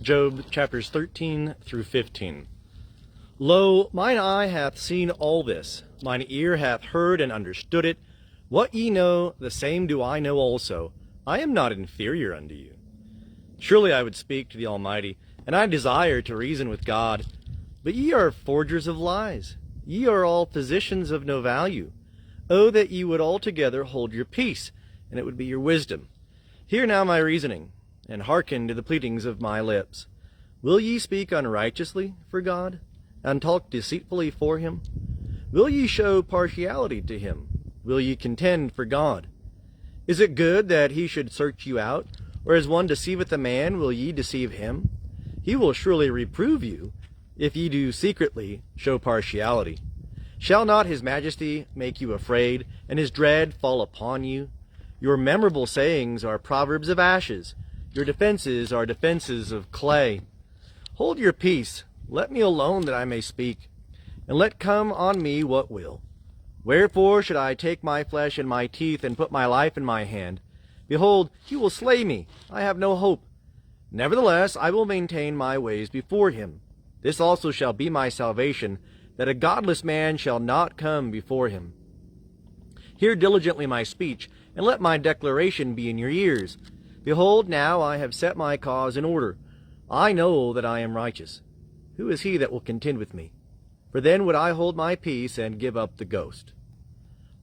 Job chapters 13 through 15. Lo, mine eye hath seen all this, mine ear hath heard and understood it. What ye know, the same do I know also. I am not inferior unto you. Surely I would speak to the Almighty, and I desire to reason with God. But ye are forgers of lies. Ye are all physicians of no value. Oh, that ye would altogether hold your peace, and it would be your wisdom. Hear now my reasoning, and hearken to the pleadings of my lips. Will ye speak unrighteously for God, and talk deceitfully for him? Will ye show partiality to him? Will ye contend for God? Is it good that he should search you out? Or as one deceiveth a man, will ye deceive him? He will surely reprove you, if ye do secretly show partiality. Shall not his majesty make you afraid, and his dread fall upon you? Your memorable sayings are proverbs of ashes. Your defenses are defenses of clay. Hold your peace. Let me alone that I may speak, and let come on me what will. Wherefore should I take my flesh in my teeth, and put my life in my hand? Behold, he will slay me. I have no hope. Nevertheless, I will maintain my ways before him. This also shall be my salvation, that a godless man shall not come before him. Hear diligently my speech, and let my declaration be in your ears. Behold, now I have set my cause in order. I know that I am righteous. Who is he that will contend with me? For then would I hold my peace and give up the ghost.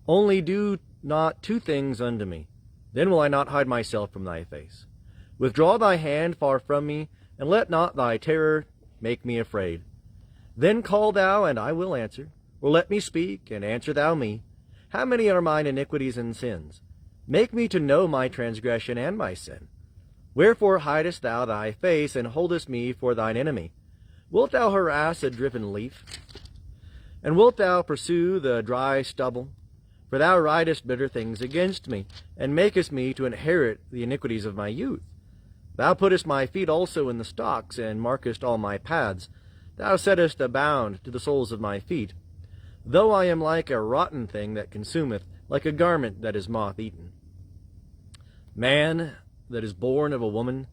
Only do not two things unto me, then will I not hide myself from thy face. Withdraw thy hand far from me, and let not thy terror make me afraid. Then call thou, and I will answer, or let me speak, and answer thou me. How many are mine iniquities and sins? Make me to know my transgression and my sin. Wherefore hidest thou thy face, and holdest me for thine enemy? Wilt thou harass a driven leaf? And wilt thou pursue the dry stubble? For thou writest bitter things against me, and makest me to inherit the iniquities of my youth. Thou puttest my feet also in the stocks, and markest all my paths. Thou settest a bound to the soles of my feet. Though I am like a rotten thing that consumeth, like a garment that is moth-eaten. Man that is born of a woman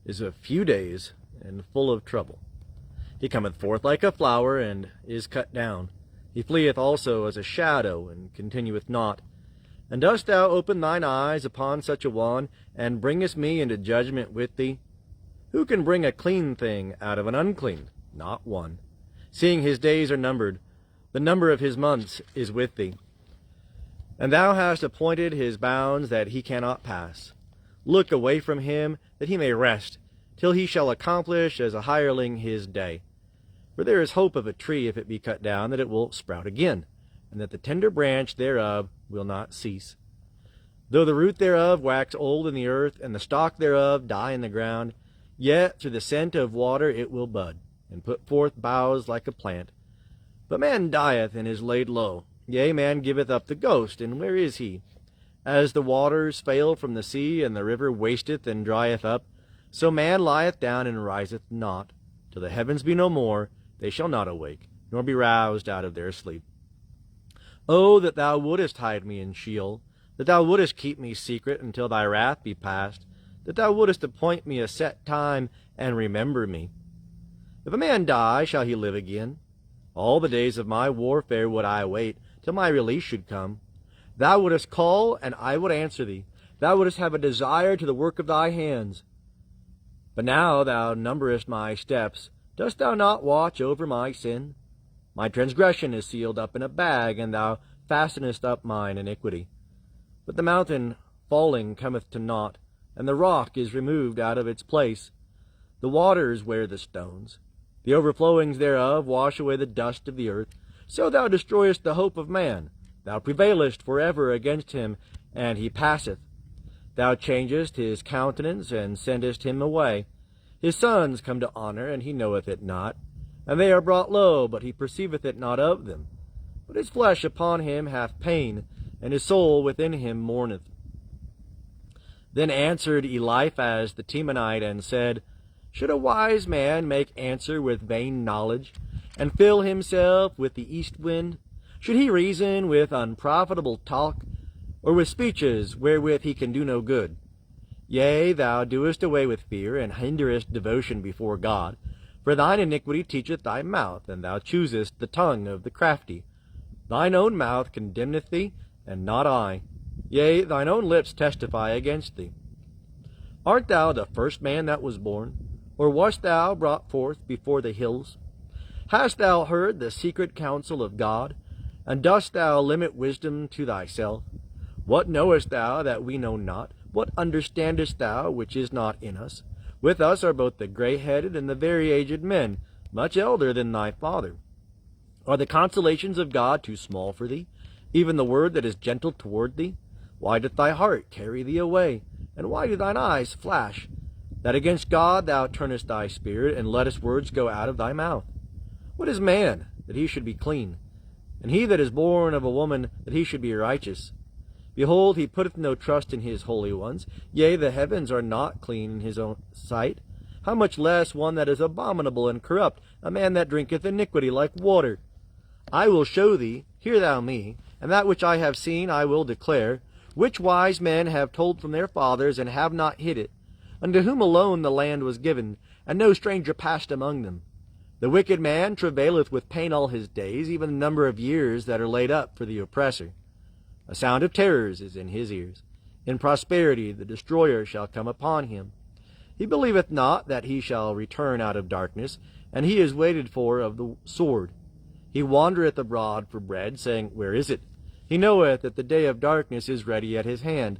is of few days, and full of trouble. He cometh forth like a flower, and is cut down. He fleeth also as a shadow, and continueth not. And dost thou open thine eyes upon such a one, and bringest me into judgment with thee? Who can bring a clean thing out of an unclean? Not one. Seeing his days are numbered, the number of his months is with thee. And thou hast appointed his bounds that he cannot pass. Look away from him, that he may rest, till he shall accomplish as a hireling his day. For there is hope of a tree, if it be cut down, that it will sprout again, and that the tender branch thereof will not cease. Though the root thereof wax old in the earth, and the stalk thereof die in the ground, yet through the scent of water it will bud, and put forth boughs like a plant. But man dieth and is laid low. Yea, man giveth up the ghost, and where is he? As the waters fail from the sea, and the river wasteth and drieth up, so man lieth down and riseth not. Till the heavens be no more, they shall not awake, nor be roused out of their sleep. Oh, that thou wouldest hide me in Sheol, that thou wouldest keep me secret until thy wrath be past, that thou wouldest appoint me a set time, and remember me. If a man die, shall he live again? All the days of my warfare would I wait, till my release should come. Thou wouldest call, and I would answer thee. Thou wouldest have a desire to the work of thy hands. But now thou numberest my steps. Dost thou not watch over my sin? My transgression is sealed up in a bag, and thou fastenest up mine iniquity. But the mountain falling cometh to naught, and the rock is removed out of its place. The waters wear the stones. The overflowings thereof wash away the dust of the earth. So thou destroyest the hope of man. Thou prevailest forever against him, and he passeth. Thou changest his countenance, and sendest him away. His sons come to honor, and he knoweth it not. And they are brought low, but he perceiveth it not of them. But his flesh upon him hath pain, and his soul within him mourneth. Then answered Eliphaz the Temanite, and said, Should a wise man make answer with vain knowledge, and fill himself with the east wind? Should he reason with unprofitable talk, or with speeches wherewith he can do no good? Yea, thou doest away with fear, and hinderest devotion before God. For thine iniquity teacheth thy mouth, and thou choosest the tongue of the crafty. Thine own mouth condemneth thee, and not I. Yea, thine own lips testify against thee. Art thou the first man that was born? Or wast thou brought forth before the hills? Hast thou heard the secret counsel of God? And dost thou limit wisdom to thyself? What knowest thou that we know not? What understandest thou which is not in us? With us are both the gray-headed and the very aged men, much elder than thy father. Are the consolations of God too small for thee, even the word that is gentle toward thee? Why doth thy heart carry thee away, and why do thine eyes flash, that against God thou turnest thy spirit, and lettest words go out of thy mouth? What is man, that he should be clean? And he that is born of a woman, that he should be righteous? Behold, he putteth no trust in his holy ones. Yea, the heavens are not clean in his own sight. How much less one that is abominable and corrupt, a man that drinketh iniquity like water? I will show thee, hear thou me, and that which I have seen I will declare, which wise men have told from their fathers, and have not hid it, unto whom alone the land was given, and no stranger passed among them. The wicked man travaileth with pain all his days, even the number of years that are laid up for the oppressor. A sound of terrors is in his ears. In prosperity the destroyer shall come upon him. He believeth not that he shall return out of darkness, and he is waited for of the sword. He wandereth abroad for bread, saying, Where is it? He knoweth that the day of darkness is ready at his hand.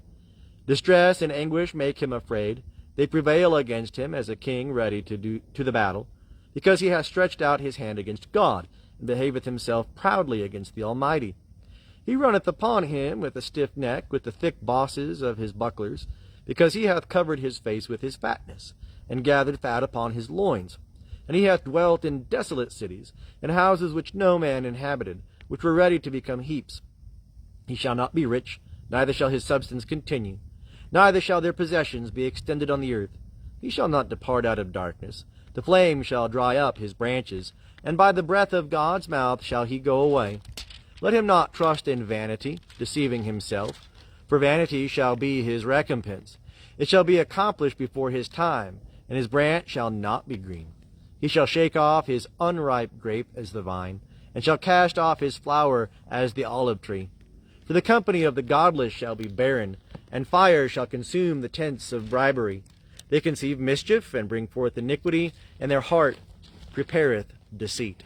Distress and anguish make him afraid. They prevail against him as a king ready to the battle, because he hath stretched out his hand against God, and behaveth himself proudly against the Almighty. He runneth upon him with a stiff neck, with the thick bosses of his bucklers, because he hath covered his face with his fatness, and gathered fat upon his loins. And he hath dwelt in desolate cities, in houses which no man inhabited, which were ready to become heaps. He shall not be rich, neither shall his substance continue, neither shall their possessions be extended on the earth. He shall not depart out of darkness. The flame shall dry up his branches, and by the breath of God's mouth shall he go away. Let him not trust in vanity, deceiving himself, for vanity shall be his recompense. It shall be accomplished before his time, and his branch shall not be green. He shall shake off his unripe grape as the vine, and shall cast off his flower as the olive tree. For the company of the godless shall be barren, and fire shall consume the tents of bribery. They conceive mischief, and bring forth iniquity, and their heart prepareth deceit.